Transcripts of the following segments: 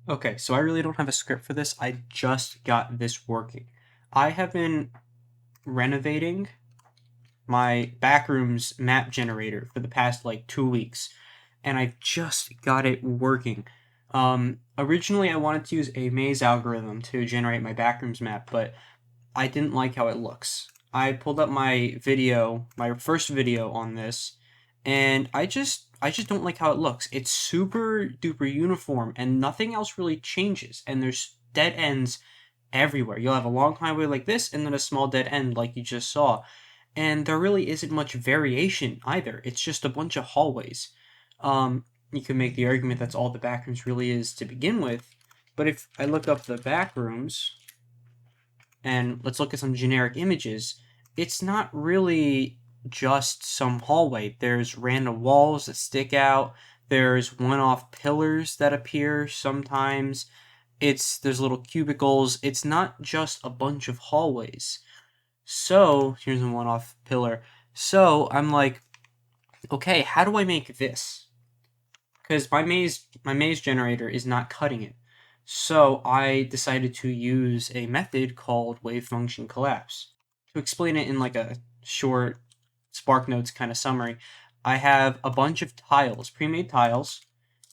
Okay, so I really don't have a script for this. I just got this working. I have been renovating my Backrooms map generator for the past like 2 weeks, and I've just got it working. Originally, I wanted to use a maze algorithm to generate my Backrooms map, but I didn't like how it looks. I pulled up my video, my first video on this, and I just don't like how it looks. It's super duper uniform and nothing else really changes. And there's dead ends everywhere. You'll have a long highway like this and then a small dead end like you just saw. And there really isn't much variation either. It's just a bunch of hallways. You can make the argument that's all the backrooms really is to begin with. But if I look up the backrooms, and let's look at some generic images, it's not really just some hallway. There's random walls that stick out. There's one-off pillars that appear sometimes. There's little cubicles. It's not just a bunch of hallways. So here's a one-off pillar. So I'm like, okay, how do I make this? Because my maze generator is not cutting it. So I decided to use a method called wave function collapse. To explain it in like a short Spark Notes kind of summary, I have a bunch of tiles, pre-made tiles,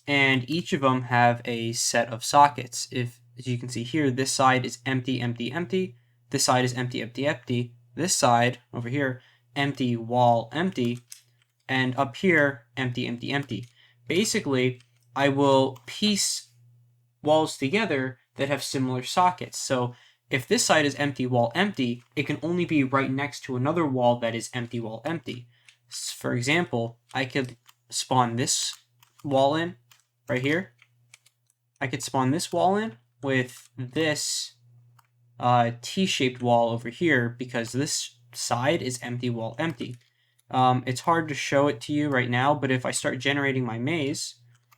and each of them have a set of sockets. If, as you can see here, this side is empty, empty, empty. This side is empty, empty, empty. This side over here, empty, wall, empty. And up here, empty, empty, empty. Basically, I will piece walls together that have similar sockets. So if this side is empty, wall, empty, it can only be right next to another wall that is empty, wall, empty. For example, I could spawn this wall in right here. I could spawn this wall in with this T-shaped wall over here because this side is empty, wall, empty. It's hard to show it to you right now, but if I start generating my maze,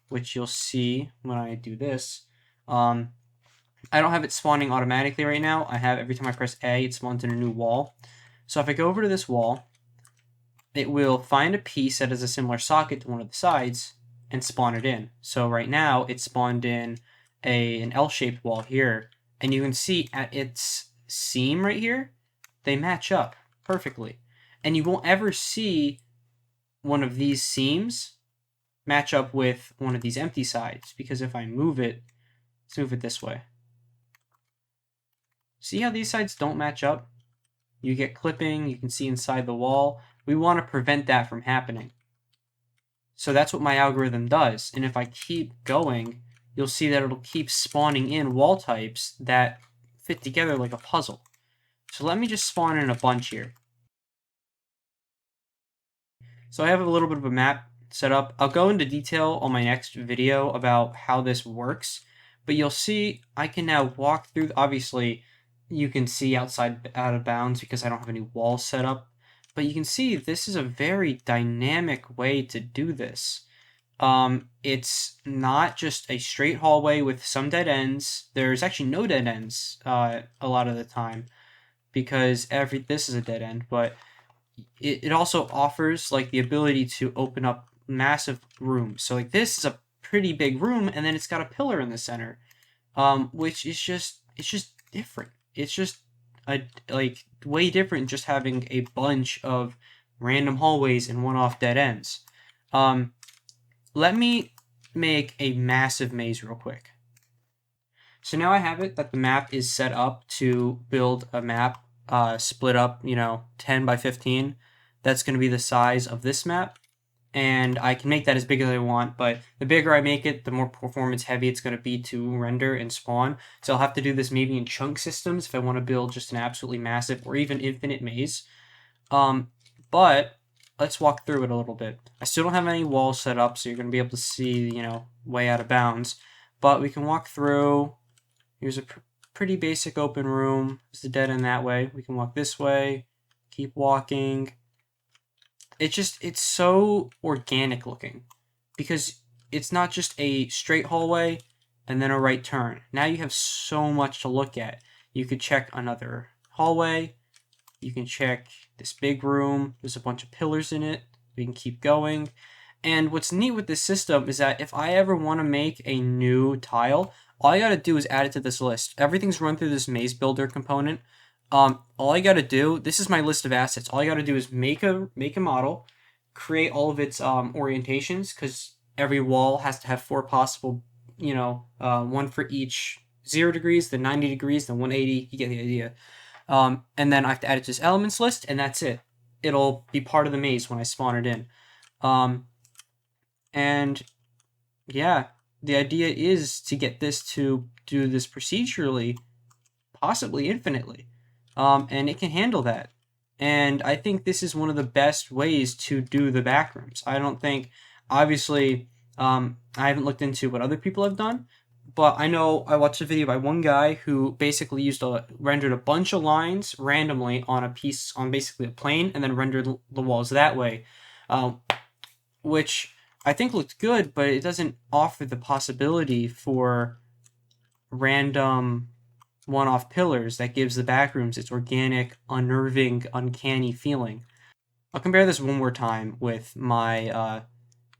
which you'll see when I do this, I don't have it spawning automatically right now. I have every time I press A, it spawns in a new wall. So if I go over to this wall, it will find a piece that has a similar socket to one of the sides and spawn it in. So right now, it spawned in an L-shaped wall here, and you can see at its seam right here, they match up perfectly. And you won't ever see one of these seams match up with one of these empty sides, because if I move it, let's move it this way. See how these sides don't match up? You get clipping, you can see inside the wall. We want to prevent that from happening. So that's what my algorithm does. And if I keep going, you'll see that it'll keep spawning in wall types that fit together like a puzzle. So let me just spawn in a bunch here. So I have a little bit of a map set up. I'll go into detail on my next video about how this works, but you'll see I can now walk through. Obviously, you can see out of bounds because I don't have any walls set up, but you can see this is a very dynamic way to do this. It's not just a straight hallway with some dead ends. There's actually no dead ends a lot of the time because this is a dead end, but it also offers like the ability to open up massive rooms. So like this is a pretty big room, and then it's got a pillar in the center, which is just different. It's just like way different just having a bunch of random hallways and one-off dead ends. Let me make a massive maze real quick. So now I have it that the map is set up to build a map split up, 10 by 15. That's going to be the size of this map. And I can make that as big as I want, but the bigger I make it, the more performance heavy it's going to be to render and spawn. So I'll have to do this maybe in chunk systems if I want to build just an absolutely massive or even infinite maze. But let's walk through it a little bit. I still don't have any walls set up, so you're going to be able to see, way out of bounds. But we can walk through. Here's a pretty basic open room. There's the dead end that way. We can walk this way, keep walking. It's so organic looking because it's not just a straight hallway and then a right turn. Now you have so much to look at. You could check another hallway. You can check this big room. There's a bunch of pillars in it. We can keep going. And what's neat with this system is that if I ever want to make a new tile, All I gotta do is add it to this list. Everything's run through this maze builder component. All I gotta do, this is my list of assets. All I gotta do is make a model, create all of its orientations, because every wall has to have 4 possible, one for each 0 degrees, then 90 degrees, then 180. You get the idea. And then I have to add it to this elements list, and that's it. It'll be part of the maze when I spawn it in. And yeah, the idea is to get this to do this procedurally, possibly infinitely. And it can handle that. And I think this is one of the best ways to do the backrooms. I don't think, obviously, I haven't looked into what other people have done, but I know I watched a video by one guy who basically rendered a bunch of lines randomly on basically a plane, and then rendered the walls that way, which I think looked good, but it doesn't offer the possibility for random one-off pillars that gives the backrooms its organic, unnerving, uncanny feeling. I'll compare this one more time with my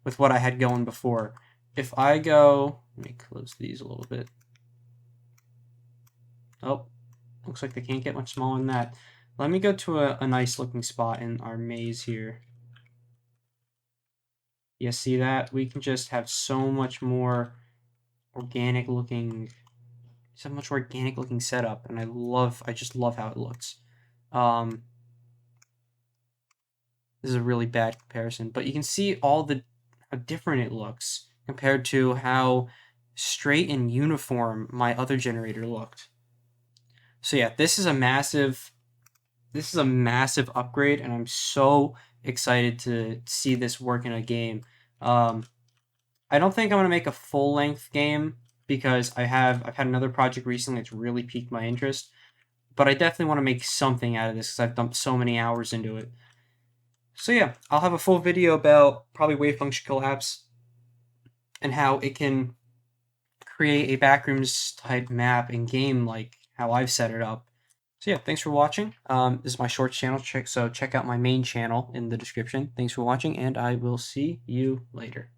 with what I had going before. If I go, let me close these a little bit. Oh, looks like they can't get much smaller than that. Let me go to a nice looking spot in our maze here. You see that? We can just have so much more organic looking, so much organic looking setup, and I just love how it looks. This is a really bad comparison, but you can see how different it looks compared to how straight and uniform my other generator looked. So yeah, this is a massive upgrade, and I'm so excited to see this work in a game. I don't think I'm gonna make a full length game because I've had another project recently that's really piqued my interest, but I definitely want to make something out of this because I've dumped so many hours into it. So yeah, I'll have a full video about probably wave function collapse and how it can create a backrooms type map in game like how I've set it up. So yeah, thanks for watching. This is my shorts channel, so check out my main channel in the description. Thanks for watching, and I will see you later.